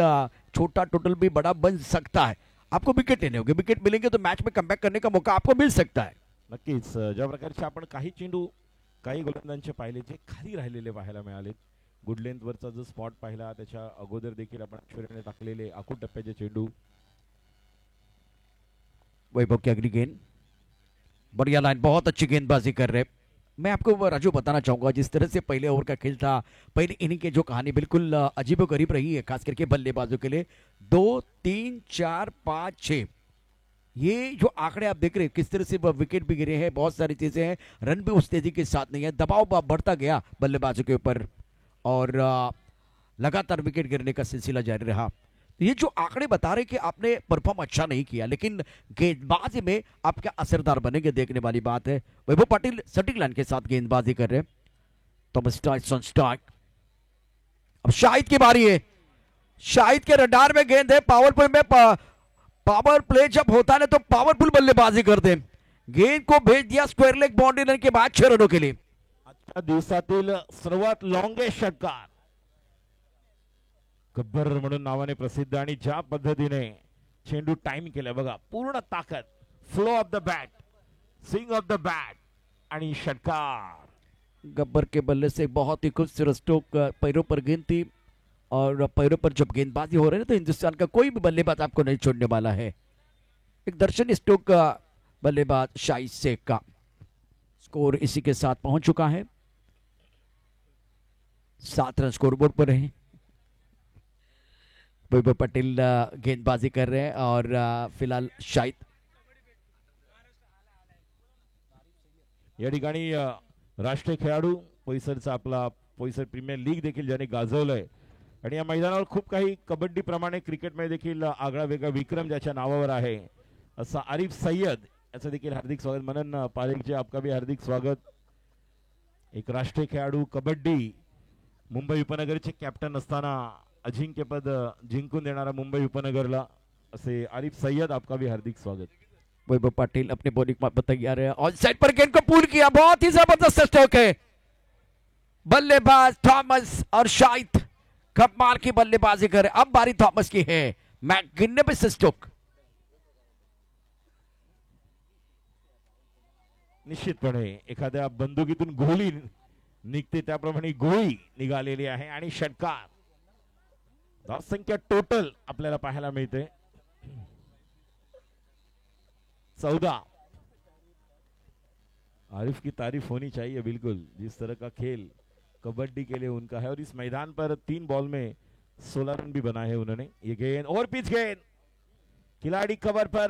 छोटा टोटल भी बड़ा बन सकता है. आपको विकेट लेने होंगे. विकेट मिलेंगे तो मॅच में कमबॅक करने का मौका आपको मिल सकता है.
नक्कीच ज्या प्रकारचे आपण काही चेंडू काही गोलंदाजांचे पाहिले जे खाली राहिलेले पाहायला मिळाले. गुड लेंथ वरचा जो स्पॉट पाहिला त्याच्या अगोदर देखील आपण ऐश्वर्याने टाकलेले आखूड टप्प्याचे चेंडू.
वैभव की अगली गेंद, बढ़िया लाइन, बहुत अच्छी गेंदबाजी कर रहे. मैं आपको राजू बताना चाहूंगा, जिस तरह से पहले ओवर का खेल था, पहले इनिंग की जो कहानी बिल्कुल अजीबोगरीब रही है, खास करके बल्लेबाजों के लिए. 2, 3, 4, 5, 6 ये जो आंकड़े आप देख रहे हैं, किस तरह से विकेट भी गिरे हैं, बहुत सारी चीजें हैं. रन भी उस तेजी के साथ नहीं है. दबाव बढ़ता गया बल्लेबाजों के ऊपर और लगातार विकेट गिरने का सिलसिला जारी रहा. ये जो आंकड़े बता रहे कि आपने परफॉर्म अच्छा नहीं किया, लेकिन गेंदबाजी में आप क्या असरदार बनेंगे, देखने वाली बात है. वैभव पाटिल सटीक लाइन के साथ गेंदबाजी कर रहे हैं. Thomas Tice on strike. अब शाहिद की बारी है. शाहिद के रडार में गेंद है. पावर प्ले में पावर प्ले जब होता है तो पावरफुल बल्लेबाजी करते हैं. गेंद को भेज दिया स्क्वायर लेग बाउंड्री लाइन के बाद 6 रनों के लिए.
आजच्या दिवसातील सर्वात लॉंगेस्ट षटकार गब्बर म्हणून नावाने प्रसिद्ध. आणि ज्या पद्धतीने चेंडू टाइम केला बघा, पूर्ण ताकद, flow of the bat, swing of the bat आणि षटकार.
गब्बर के बल्ले से बहुत ही खूबसूरत स्ट्रोक. पैरों पर गेंद थी और पैरों पर जब गेंदबाजी हो रही है तो हिंदुस्तान का कोई भी बल्लेबाज आपको नहीं छोड़ने वाला है. एक दर्शनीय स्ट्रोक का बल्लेबाज शाहिद शेख का. स्कोर इसी के साथ पहुंच चुका है. 7 रन स्कोरबोर्ड पर है. वैभव पटेल गेंदबाजी कर रहे हैं और फिलहाल शाहिद.
या ठिकाणी राष्ट्रीय खेळाडू पोईसरचा आपला पोईसर प्रीमियर लीग देखील ज्याने गाजवलंय. आणि या मैदानावर खूप काही कबड्डी प्रमाणे क्रिकेटमध्ये देखील आगळा वेगळा विक्रम ज्याच्या नावावर आहे असा आरिफ सय्यद याचं देखील हार्दिक स्वागत. मनन पारेख जी, आपका भी हार्दिक स्वागत. एक राष्ट्रीय खेळाडू कबड्डी, मुंबई उपनगरचे कॅप्टन असताना अजिंक्यपद जिंकून देणारा मुंबई उपनगरला असे आरिफ सय्यद, आपका भी हार्दिक स्वागत.
वैभव पाटिल अपने बॉलिंग पर तैयार है. ऑन साइड पर गेंद को पुल किया. बहुत ही जबरदस्त स्ट्रोक है. बल्लेबाज थॉमस और शाहिद कमाल की बल्लेबाजी करे. अब बारी थॉमस की है. मैट गिनने पे स्ट्रोक.
निश्चितपणे एखाद्या बंदुकीतून गोळी निघते त्याप्रमाणे गोळी निघालेली आहे आणि षटकार. धावसंख्या टोटल आपल्याला पाहायला मिळते 14. आरिफ की तारीफ होनी चाहिए बिल्कुल. जिस तरह का खेल कबड्डी के लिए उनका है और इस मैदान पर 3 बॉल में 16 रन भी बनाए हैं उन्होंने. ये गेंद ओवर पिच गेंद, खिलाड़ी कवर पर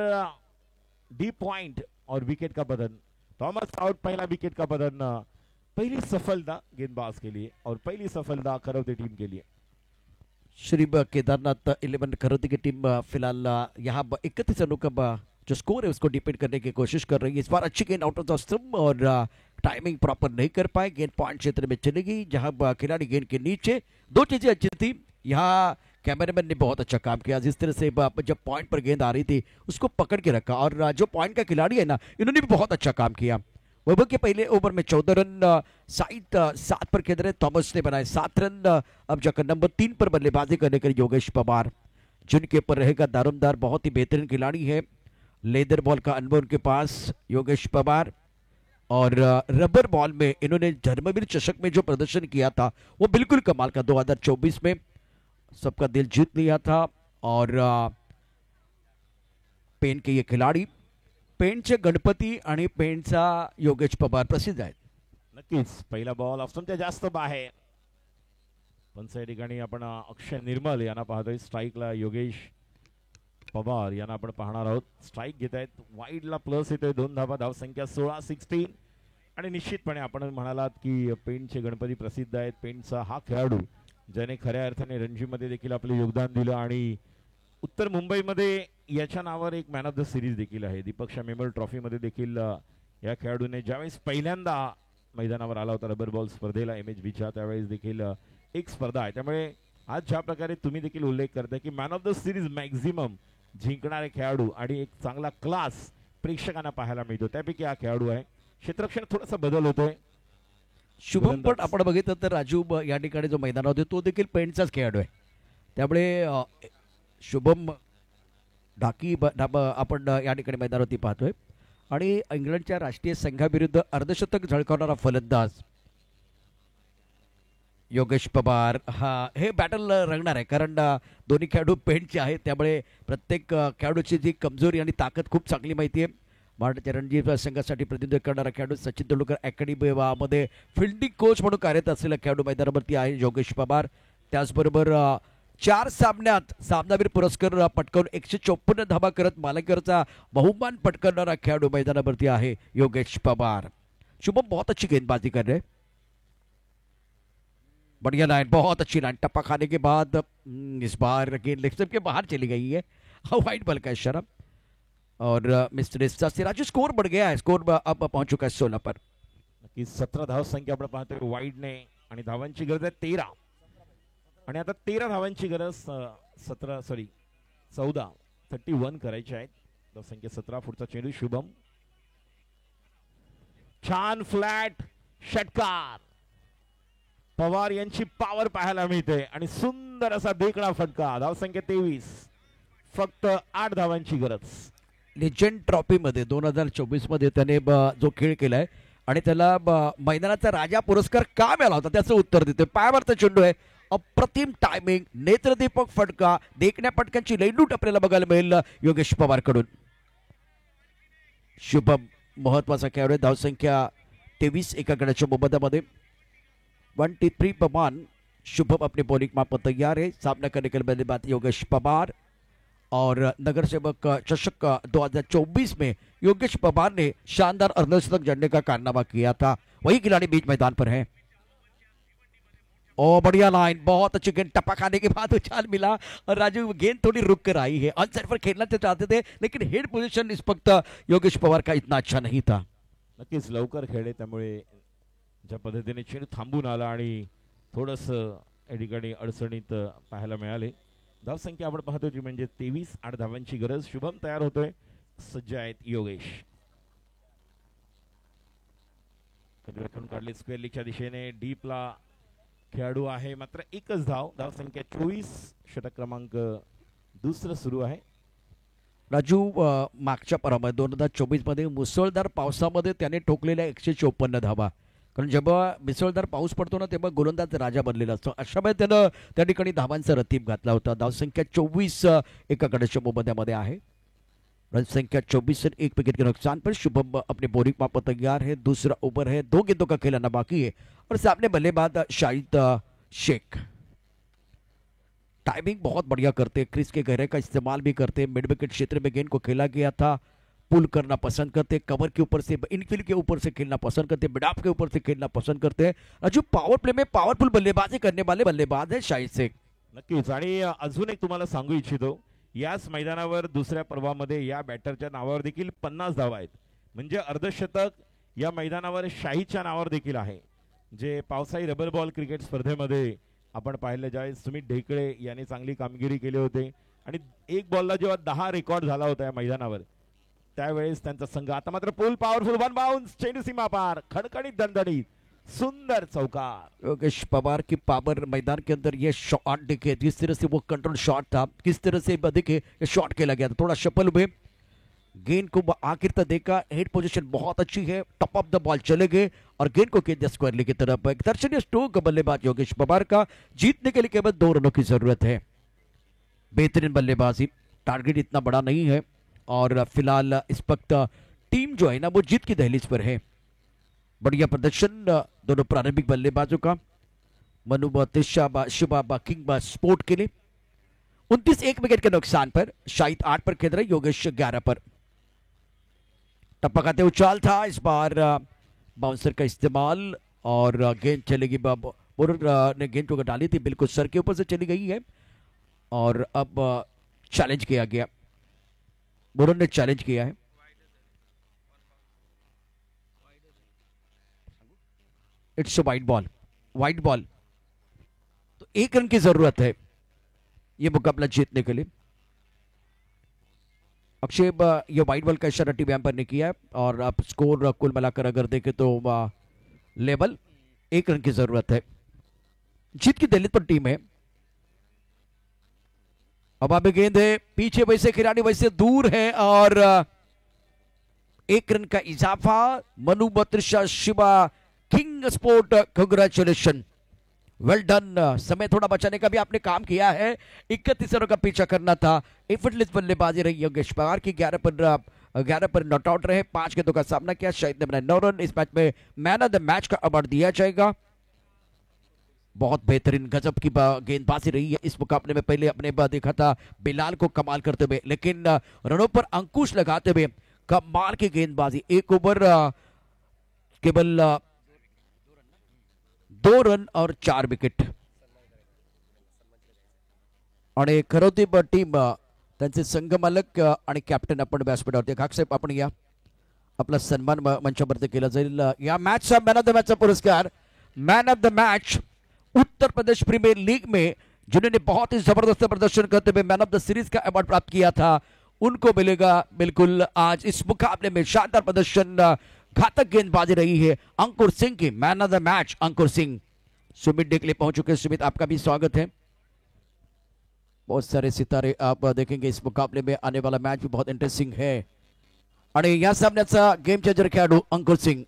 डीप पॉइंट और विकेट का बदन. थॉमस आउट, पहला विकेट का पतन, पहली सफलता गेंदबाज के लिए और पहली सफलता खरौती टीम के लिए।
श्री केदारनाथ 11 खरौती की टीम फिलहाल यहाँ 31 रनों का जो स्कोर है उसको डिपेंड करने की कोशिश कर रही है। इस बार अच्छी गेंद आउट ऑफ द स्टंप और टाइमिंग प्रॉपर नहीं कर पाए, गेंद पॉइंट क्षेत्र में चली गई जहां खिलाड़ी गेंद के नीचे। दो चीजें अच्छी थी, यहाँ कैमरामैन ने बहुत अच्छा काम किया, जिस तरह से जब पॉइंट पर गेंद आ रही थी उसको पकड़ के रखा, और जो पॉइंट का खिलाड़ी है ना, इन्होंने भी बहुत अच्छा काम किया। वैभव के पहले ओवर में 14 रन साइड 7 पर खेल रहे थॉमस ने बनाए 7 रन। अब जाकर नंबर 3 पर बल्लेबाजी करने के लिए योगेश पवार, जिनके ऊपर रहेगा दारोमदार, बहुत ही बेहतरीन खिलाड़ी है, लेदर बॉल का अनुभव उनके पास योगेश पवार। और रबर बॉल में इन्होंने धर्मवीर चषक में जो प्रदर्शन किया था वो बिल्कुल कमाल का, 2024 में सबका दिल जीत लिया था। और पेन के ये खिलाडी, पेनचे गणपती आणि पेनचा योगेश पवार प्रसिद्ध आहेत।
नक्कीच पहिला बॉल ऑप्शनच्या जास्त बाहेर, पण या ठिकाणी आपण अक्षय निर्मल यांना पाहतोय, स्ट्राईकला योगेश पवार यांना आपण पाहणार आहोत। स्ट्राईक घेत आहेत, वाईडला प्लस येतोय, 2 धावा, धाव संख्या 16-16। आणि निश्चितपणे आपण म्हणालात की पेणचे गणपती प्रसिद्ध आहेत। पेणचा हा खेळाडू ज्याने खऱ्या अर्थाने रणजीमध्ये देखील आपले योगदान दिलं आणि उत्तर मुंबईमध्ये याच्या नावावर एक मॅन ऑफ द सिरीज देखील आहे। दीपक शाह मेमोरियल ट्रॉफीमध्ये देखील या खेळाडूने ज्यावेळेस पहिल्यांदा मैदानावर आला होता रबर बॉल स्पर्धेला MHBच्या, त्यावेळेस देखील एक स्पर्धा आहे। त्यामुळे आज ज्या प्रकारे तुम्ही देखील उल्लेख करताय की man of the series maximum जिंकणारे खेळाडू आणि एक चांगला क्लास प्रेक्षकांना पाहायला मिळतो, त्यापैकी हा खेळाडू आहे। क्षेत्ररक्षण थोडासा बदल होतोय।
शुभम पण आपण बघितलं तर राजू या ठिकाणी जो मैदानावर होते तो देखील पेंटचाच खेळाडू आहे, त्यामुळे शुभम ढाकी आपण या ठिकाणी मैदानावरती पाहतोय। आणि इंग्लंडच्या राष्ट्रीय संघाविरुद्ध अर्धशतक झळकावणारा फलंदाज योगेश पवार, हा हे बॅटल रंगणार आहे, कारण दोन्ही खेळाडू पेंटचे आहेत, त्यामुळे प्रत्येक खेळाडूची जी कमजोरी आणि ताकद खूप चांगली माहिती आहे। भारताच्या रणजी संघासाठी प्रतिनिधित्व करणारा खेळाडू सचिन तेंडुलकर अकॅडमीमध्ये फील्डिंग कोच म्हणून कार्यरत असलेला खेळाडू मैदानावरती आहे योगेश पवार। त्याचबरोबर 4 सामन्यात सामनावीर पुरस्कार पटकावून 154 धावा करत मालिकेवरचा बहुमान पटकावणारा खेळाडू मैदानावरती आहे योगेश पवार। शुभम बहुत अच्छी गेंदबाजी कर रहे, बढ़िया लाइन, बहुत अच्छी लाइन, टप्पा खाने के बाद इस बार गेंद लेग स्टंप के बाहर चली गई है, वाइड बॉल का इशारा। और मिस्टर इस्ता से राजू स्कोर बढ़ गया है, स्कोर अब पहुंच चुका है 16 पर।
नक्कीच 17 धाव संख्या आपण पाहतोय वाईडने, आणि धावांची गरज आहे 13, आणि आता 13 धावांची गरज 31 करायची आहेत। धाव संख्या 17, पुढचा चेंडू शुभम, छान फ्लॅट षटकार, पवार यांची पॉवर पाहायला मिळते आणि सुंदर असा देखणा फटका। धाव संख्या 23, फक्त 8 धावांची गरज।
लेजंड ट्रॉफी मध्ये 2024 मध्ये त्याने जो खेळ केलाय आणि त्याला मैदानाचा राजा पुरस्कार का मिळाला होता त्याचं उत्तर देतोय। पायावरचा चेंडू आहे, अप्रतिम टायमिंग, नेत्रदीपक फटका, देखण्या फटक्यांची लैलूट आपल्याला बघायला मिळेल योगेश पवार कडून। शुभम महत्वाचा खेळाडू, धाव संख्या 23 एका गड्याच्या मोबदल्यामध्ये 1-3 पमान। शुभम अपने बॉलिंग माप तैयार है, सामना करने के लिए बल्लेबाज योगेश पवार। और नगर सेवक चषक 2024 में योगेश पवार ने शानदार अर्धशतक जड़ने का कारनामा किया था, वही खिलाड़ी बीच मैदान पर है। ओ बढ़िया लाइन, बहुत अच्छी गेंद, टप्पा खाने के बाद उछाल मिला और राजू गेंद थोड़ी रुक कर आई है, ऑन साइड पर खेलना तो चाहते थे लेकिन हेड पोजीशन इस वक्त योगेश पवार का इतना अच्छा नहीं था।
नक्कीच लवकर खेळले, त्यामुळे ज्या पद्धतीने चेंडू थांबून आला आणि थोडस या ठिकाणी अडचणीत पाहायला मिळाले। धाव संख्या आपण पाहतोय ती म्हणजे 23, 8 धावांची गरज। शुभम तयार होतोय, सज्ज आहेत योगेश। राखून काढले स्क्वेअर लीगच्या दिशेने, डीपला खेळाडू आहे, मात्र एकच धाव। धाव संख्या 24, षटक क्रमांक दुसरं सुरू आहे।
राजू मागच्या परामध्ये 2024 मध्ये मुसळधार पावसामध्ये त्याने ठोकलेल्या 154 धावा, कारण जेव्हा मुसळधार पाऊस पडतो ना तेव्हा गोलंदाज राजा बनलेला असतो, अशा वेळी त्यानं त्या ठिकाणी धावांचा रतीब घातला होता। धाव संख्या 24 एका गड्याच्या मोबदल्यामध्ये आहे। रन संख्या 24 1 विकेट के नुकसान पर शुभम अपने बॉलिंग माप तैयार है। दूसरा ओवर है, 2 गेंदों का खेलना बाकी है और सामने बल्लेबाज शाहिद शेख। टाइमिंग बहुत बढ़िया करते, क्रीज के गहरे का इस्तेमाल भी करते। मिड विकेट क्षेत्र में गेंद को खेला गया था, पुल करना पसंद करते हैं, कवर के ऊपर से इनफील्ड के ऊपर से खेलना पसंद करते हैं, मिड ऑफ के ऊपर से खेलना पसंद करते हैं और जो पावर प्ले में पावरफुल बल्लेबाजी करने वाले बल्लेबाज है शाहिद शेख.
नक्कीच. आणि अजून एक तुम्हाला सांगू इच्छितो, याच मैदानावर दुसऱ्या पर्वामध्ये या बॅटरच्या नावावर देखील 50 धावा आहेत. म्हणजे अर्धशतक या मैदानावर शाहीच्या नावावर देखील आहे, जे पावसाळी रबर बॉल क्रिकेट स्पर्धेमध्ये आपण पाहिलं. ज्यावेळेस सुमित ढेकळे यांनी चांगली कामगिरी केली होती आणि एक बॉलला जेव्हा 10 रेकॉर्ड झाला होता या मैदानावर, त्यावेळेस त्यांचा संघ. आता मात्र पूल पॉवरफुल वन बाउन्स, चेंडू सीमा पार, खडखडीत दणदणीत, सुंदर चौकार.
योगेश पवार की पावर मैदान के अंदर ये शॉट देखिए, जिस तरह से वो कंट्रोल शॉट था, किस तरह से देखिए ये शॉट खेला गया था. थोड़ा शफल हुए, गेंद को आखिर तक देखा, हेड पोजीशन बहुत अच्छी है, टॉप ऑफ द बॉल चले गए और गेंद को केंद्र स्क्वायर की तरफ. एक दर्शनीय स्ट्रोक बल्लेबाज योगेश पवार का. जीतने के लिए केवल 2 रनों की जरूरत है. बेहतरीन बल्लेबाजी, टारगेट इतना बड़ा नहीं है और फिलहाल इस वक्त टीम जो है ना वो जीत की दहलीज पर है. बढ़िया प्रदर्शन दोनों प्रारंभिक बल्लेबाजों का. मनु तिशाबा शिबाबा किंग स्पोर्ट के लिए 29 एक विकेट के नुकसान पर शाहिद 8 पर खेल रहे, योगेश 11 पर. टपकाते उछाल था, इस बार बाउंसर का इस्तेमाल और गेंद चलेगी. बोरर ने गेंद को डाली थी, बिल्कुल सर के ऊपर से चली गई है और अब चैलेंज किया गया. बोरर ने चैलेंज किया है. It's wide ball, wide ball. तो 1 रन की जरूरत है ये मुकाबला जीतने के लिए. अक्षय ये वाइड बॉल का इशारा टीम एम्पायर ने किया है और अब स्कोर कुल मिलाकर अगर देखें तो लेवल. 1 रन की जरूरत है, जीत की दहलीज पर टीम है. अब आगे गेंद है, पीछे वैसे खिलाड़ी वैसे दूर है और 1 रन का इजाफा. Manu Batrisha Shiva king sport, congratulation, well done. समय थोड़ा बचाने का भी आपने काम किया है. 31 रनों का पीछा करना था. एफर्टलेस बल्लेबाजी रही योगेश पवार की. 11 पर नॉट आउट रहे, 5 गेंदों का सामना किया. शाहिद ने बनाए 9 रन. इस मैच में मैन ऑफ द मैच का अवार्ड दिया जाएगा. बहुत बेहतरीन गजब की गेंदबाजी रही है इस मुकाबले में. पहले अपने देखा था बिलाल को कमाल करते हुए, लेकिन रनों पर अंकुश लगाते हुए कमाल की गेंदबाजी. 1 ओवर केवल 2 रन और 4 विकेट. आणि खरोती टीम त्यांचे संघ मालक आणि कॅप्टन आपण व्यासपीठावरती. खाकसाहेब आपण या, आपला सन्मान मंचावरती केला जाईल. या मॅचचा मॅन ऑफ द मॅचचा पुरस्कार, man of the match Uttar Pradesh premier league में जिन्होंने बहुत ही जबरदस्त प्रदर्शन करते हुए मैन ऑफ द सीरीज का अवार्ड प्राप्त किया था, उनको मिलेगा. बिल्कुल आज इस मुकाबले में शानदार प्रदर्शन, घातक गेंदबाजी रही है अंकुर सिंह की. मैन ऑफ द मैच अंकुर सिंह. सुमित डेकले पहुंच चुके हैं. सुमित, आपका भी स्वागत है. बहुत सारे सितारे आप देखेंगे इस मुकाबले में. आने वाला मैच भी बहुत इंटरेस्टिंग है आणि या सामन्याचा गेम चेंजर खेळाडू अंकुर सिंग.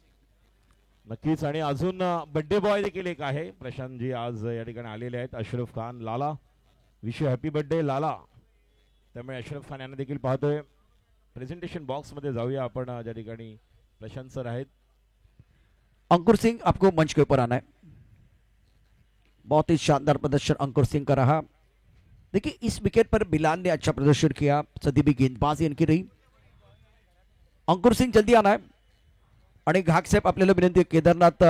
नक्कीच. आणि अजून बर्थडे बॉय देखील एक आहे. प्रशांतजी आज या ठिकाणी आलेले आहेत. अशरफ खान लाला, विश यू हॅपी बर्थडे लाला. त्यामुळे अशरफ खान यांना देखील पाहतोय. प्रेझेंटेशन बॉक्स मध्ये जाऊया आपण, ज्या ठिकाणी प्रशांत सर आहेत.
अंकुर सिंह, आपको मंच के ऊपर आना है. बहुत ही शानदार प्रदर्शन अंकुर सिंह का रहा. देखिए इस विकेट पर बिलाल ने अच्छा प्रदर्शन किया, सदी भी गेंदबाजी इनकी रही. अंकुर सिंह जल्दी आना है. आणि घाक साहेब आपल्याला विनंती आहे, केदारनाथ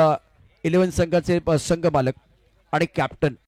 11 संघाचे संघ मालक आणि कॅप्टन